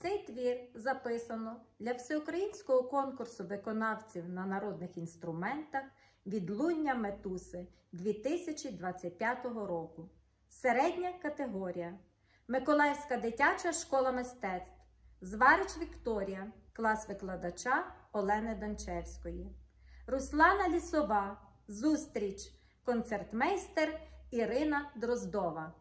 Цей твір записано для всеукраїнського конкурсу виконавців на народних інструментах «Відлуння Метуси» 2025 року. Середня категорія. Миколаївська дитяча школа мистецтв. Зварич Вікторія, клас викладача Олени Дончевської. Руслана Лісова, зустріч, концертмейстер Ірина Дроздова.